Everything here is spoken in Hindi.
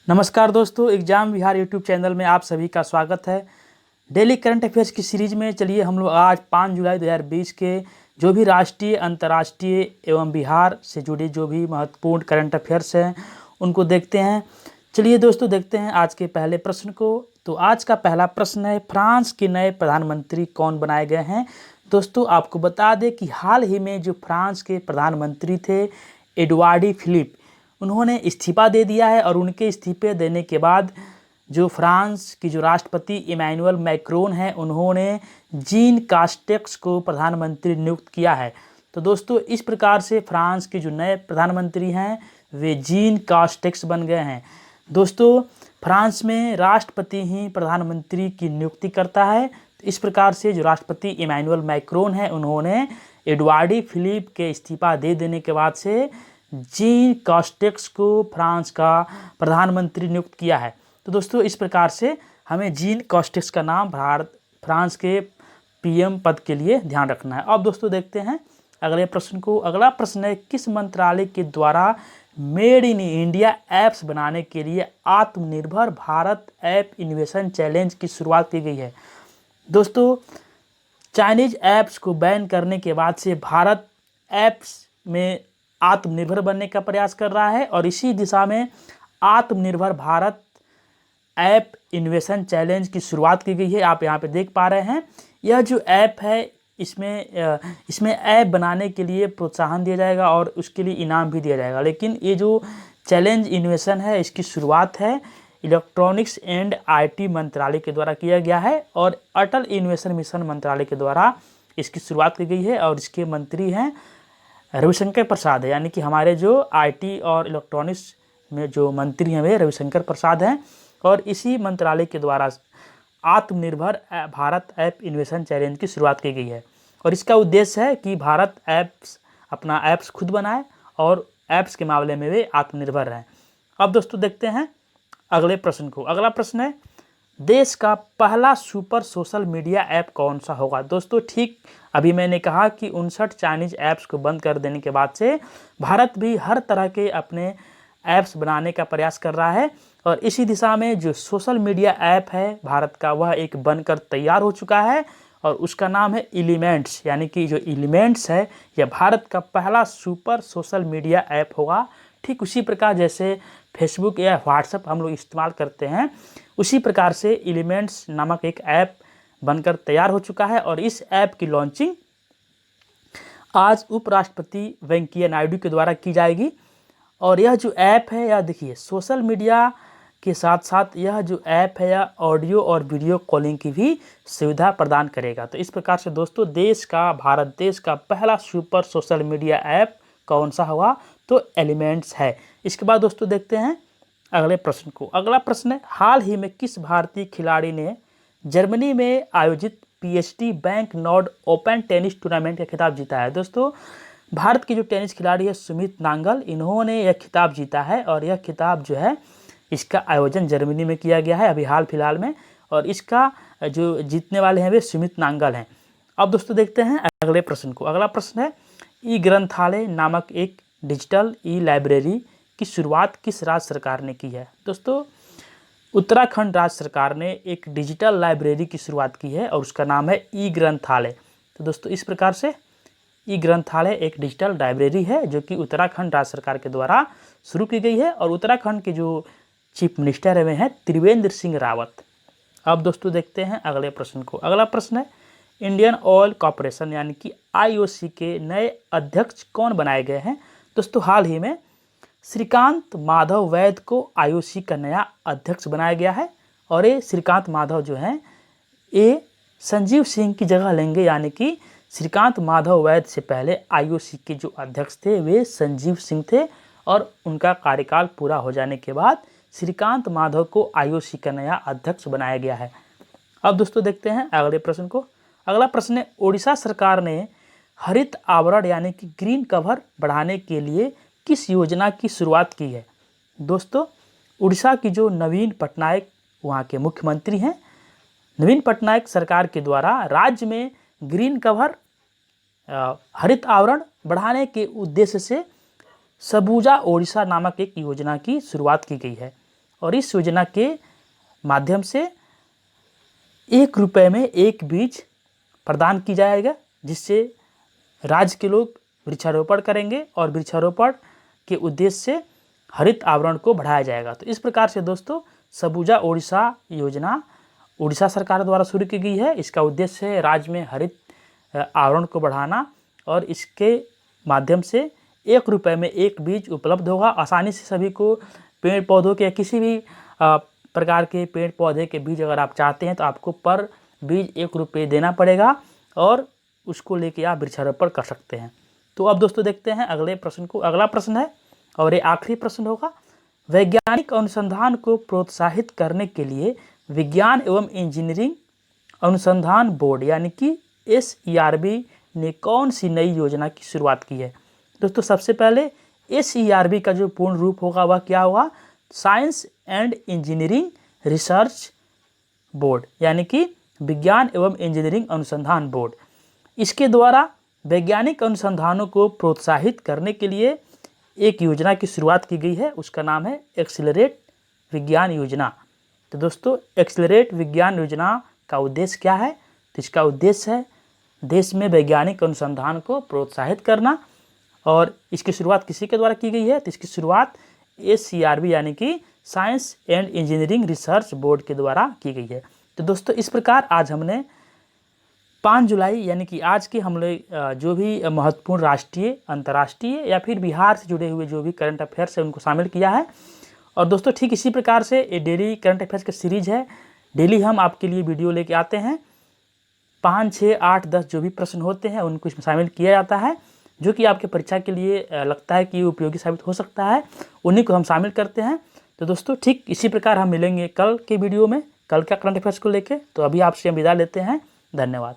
नमस्कार दोस्तों, एग्जाम बिहार यूट्यूब चैनल में आप सभी का स्वागत है। डेली करंट अफेयर्स की सीरीज में चलिए हम लोग आज 5 जुलाई 2020 के जो भी राष्ट्रीय, अंतर्राष्ट्रीय एवं बिहार से जुड़े जो भी महत्वपूर्ण करंट अफेयर्स हैं उनको देखते हैं। चलिए दोस्तों, देखते हैं आज के पहले प्रश्न को। तो आज का पहला प्रश्न है, फ्रांस के नए प्रधानमंत्री कौन बनाए गए हैं। दोस्तों, आपको बता दें कि हाल ही में जो फ्रांस के प्रधानमंत्री थे एडुआर्ड फिलिप, उन्होंने इस्तीफ़ा दे दिया है और उनके इस्तीफे देने के बाद जो फ्रांस की जो राष्ट्रपति इमैनुअल मैक्रोन हैं, उन्होंने जीन कास्टेक्स को प्रधानमंत्री नियुक्त किया है। तो दोस्तों, इस प्रकार से फ्रांस के जो नए प्रधानमंत्री हैं वे जीन कास्टेक्स बन गए हैं। दोस्तों, फ्रांस में राष्ट्रपति ही प्रधानमंत्री की नियुक्ति करता है। तो इस प्रकार से जो राष्ट्रपति इमैनुअल मैक्रोन हैं, उन्होंने एडुआर्ड फिलिप के इस्तीफा दे देने के बाद से जीन कास्टेक्स को फ्रांस का प्रधानमंत्री नियुक्त किया है। तो दोस्तों, इस प्रकार से हमें जीन कास्टेक्स का नाम फ्रांस के पीएम पद के लिए ध्यान रखना है। अब दोस्तों देखते हैं अगले प्रश्न को। अगला प्रश्न है, किस मंत्रालय के द्वारा मेड इन इंडिया ऐप्स बनाने के लिए आत्मनिर्भर भारत ऐप इनोवेशन चैलेंज की शुरुआत की गई है। दोस्तों, चाइनीज ऐप्स को बैन करने के बाद से भारत ऐप्स में आत्मनिर्भर बनने का प्रयास कर रहा है और इसी दिशा में आत्मनिर्भर भारत ऐप इनोवेशन चैलेंज की शुरुआत की गई है। आप यहाँ पे देख पा रहे हैं, यह जो ऐप है इसमें ऐप बनाने के लिए प्रोत्साहन दिया जाएगा और उसके लिए इनाम भी दिया जाएगा। लेकिन ये जो चैलेंज इनोवेशन है, इसकी शुरुआत है इलेक्ट्रॉनिक्स एंड आईटी मंत्रालय के द्वारा किया गया है और अटल इनोवेशन मिशन मंत्रालय के द्वारा इसकी शुरुआत की गई है और इसके मंत्री हैं रविशंकर प्रसाद है। यानी कि हमारे जो आईटी और इलेक्ट्रॉनिक्स में जो मंत्री हैं वे रविशंकर प्रसाद हैं और इसी मंत्रालय के द्वारा आत्मनिर्भर भारत ऐप इनोवेशन चैलेंज की शुरुआत की गई है। और इसका उद्देश्य है कि भारत अपना ऐप्स खुद बनाए और ऐप्स के मामले में वे आत्मनिर्भर रहें। अब दोस्तों देखते हैं अगले प्रश्न को। अगला प्रश्न है, देश का पहला सुपर सोशल मीडिया ऐप कौन सा होगा। दोस्तों, ठीक अभी मैंने कहा कि 59 चाइनीज ऐप्स को बंद कर देने के बाद से भारत भी हर तरह के अपने ऐप्स बनाने का प्रयास कर रहा है और इसी दिशा में जो सोशल मीडिया ऐप है भारत का, वह एक बनकर तैयार हो चुका है और उसका नाम है एलिमेंट्स। यानी कि जो एलिमेंट्स है यह भारत का पहला सुपर सोशल मीडिया ऐप होगा। ठीक उसी प्रकार जैसे फेसबुक या व्हाट्सएप हम लोग इस्तेमाल करते हैं, उसी प्रकार से एलिमेंट्स नामक एक ऐप बनकर तैयार हो चुका है और इस ऐप की लॉन्चिंग आज उपराष्ट्रपति वेंकैया नायडू के द्वारा की जाएगी। और यह जो ऐप है, यह देखिए सोशल मीडिया के साथ साथ यह जो ऐप है यह ऑडियो और वीडियो कॉलिंग की भी सुविधा प्रदान करेगा। तो इस प्रकार से दोस्तों, भारत देश का पहला सुपर सोशल मीडिया ऐप कौन सा होगा, तो एलिमेंट्स है। इसके बाद दोस्तों देखते हैं अगले प्रश्न को। अगला प्रश्न है, हाल ही में किस भारतीय खिलाड़ी ने जर्मनी में आयोजित PhD bank Nord open tennis tournament का खिताब जीता है। दोस्तों, भारत के जो टेनिस खिलाड़ी है सुमित नांगल, इन्होंने यह खिताब जीता है और यह खिताब जो है इसका आयोजन जर्मनी में किया गया है अभी हाल फिलहाल में और इसका जो जीतने वाले हैं वे सुमित नांगल हैं। अब दोस्तों देखते हैं अगले प्रश्न को। अगला प्रश्न है, ई ग्रंथालय नामक एक डिजिटल ई लाइब्रेरी की शुरुआत किस राज्य सरकार ने की है। दोस्तों, उत्तराखंड राज्य सरकार ने एक डिजिटल लाइब्रेरी की शुरुआत की है और उसका नाम है ई ग्रंथालय। तो दोस्तों, इस प्रकार से ई ग्रंथालय एक डिजिटल लाइब्रेरी है जो कि उत्तराखंड राज्य सरकार के द्वारा शुरू की गई है और उत्तराखंड के जो चीफ मिनिस्टर हुए हैं त्रिवेंद्र सिंह रावत। अब दोस्तों देखते हैं अगले प्रश्न को। अगला प्रश्न है, इंडियन ऑयल कॉरपोरेशन यानी कि आईओसी के नए अध्यक्ष कौन बनाए गए हैं। दोस्तों, हाल ही में श्रीकांत माधव वैद को आईओसी का नया अध्यक्ष बनाया गया है और ये श्रीकांत माधव जो हैं ये संजीव सिंह की जगह लेंगे। यानी कि श्रीकांत माधव वैद से पहले आईओसी के जो अध्यक्ष थे वे संजीव सिंह थे और उनका कार्यकाल पूरा हो जाने के बाद श्रीकांत माधव को आईओसी का नया अध्यक्ष बनाया गया है। अब दोस्तों देखते हैं अगले प्रश्न को। अगला प्रश्न है, उड़ीसा सरकार ने हरित आवरण यानी कि ग्रीन कवर बढ़ाने के लिए किस योजना की शुरुआत की है। दोस्तों, उड़ीसा की जो नवीन पटनायक वहाँ के मुख्यमंत्री हैं, नवीन पटनायक सरकार के द्वारा राज्य में ग्रीन कवर हरित आवरण बढ़ाने के उद्देश्य से सबूजा ओडिशा नामक एक योजना की शुरुआत की गई है। और इस योजना के माध्यम से 1 रुपये में 1 बीज प्रदान की जाएगा, जिससे राज्य के लोग वृक्षारोपण करेंगे और वृक्षारोपण के उद्देश्य से हरित आवरण को बढ़ाया जाएगा। तो इस प्रकार से दोस्तों सबुजा ओडिशा योजना उड़ीसा सरकार द्वारा शुरू की गई है। इसका उद्देश्य है राज्य में हरित आवरण को बढ़ाना और इसके माध्यम से 1 रुपये में 1 बीज उपलब्ध होगा। आसानी से सभी को पेड़ पौधों के किसी भी प्रकार के पेड़ पौधे के बीज अगर आप चाहते हैं तो आपको पर बीज 1 रुपये देना पड़ेगा और उसको लेके आप वृक्षारोपण कर सकते हैं। तो अब दोस्तों देखते हैं अगले प्रश्न को। अगला प्रश्न है और ये आखिरी प्रश्न होगा। वैज्ञानिक अनुसंधान को प्रोत्साहित करने के लिए विज्ञान एवं इंजीनियरिंग अनुसंधान बोर्ड यानी कि SERB ने कौन सी नई योजना की शुरुआत की है? दोस्तों सबसे पहले SERB का जो पूर्ण रूप होगा वह क्या होगा? Science and engineering research board यानी कि विज्ञान एवं इंजीनियरिंग अनुसंधान बोर्ड। इसके द्वारा वैज्ञानिक अनुसंधानों को प्रोत्साहित करने के लिए एक योजना की शुरुआत की गई है, उसका नाम है एक्सीलरेट विज्ञान योजना। तो दोस्तों एक्सीलरेट विज्ञान योजना का उद्देश्य क्या है? तो इसका उद्देश्य है देश में वैज्ञानिक अनुसंधान को प्रोत्साहित करना। और इसकी शुरुआत किसी के द्वारा की गई है? तो इसकी शुरुआत SERB यानी कि science and engineering research board के द्वारा की गई है। तो दोस्तों इस प्रकार आज हमने 5 जुलाई यानी कि आज के हम लोग जो भी महत्वपूर्ण राष्ट्रीय, अंतर्राष्ट्रीय या फिर बिहार से जुड़े हुए जो भी करंट अफेयर्स है उनको शामिल किया है। और दोस्तों ठीक इसी प्रकार से ये डेली करंट अफेयर्स की सीरीज है। डेली हम आपके लिए वीडियो लेके आते हैं। 5, 6, 8, 10 जो भी प्रश्न होते हैं उनको इसमें शामिल किया जाता है, जो कि आपके परीक्षा के लिए लगता है कि उपयोगी साबित हो सकता है, उन्हीं को हम शामिल करते हैं। तो दोस्तों ठीक इसी प्रकार हम मिलेंगे कल के वीडियो में, कल का करंट अफेयर्स को लेके। तो अभी आपसे हम विदा लेते हैं। धन्यवाद।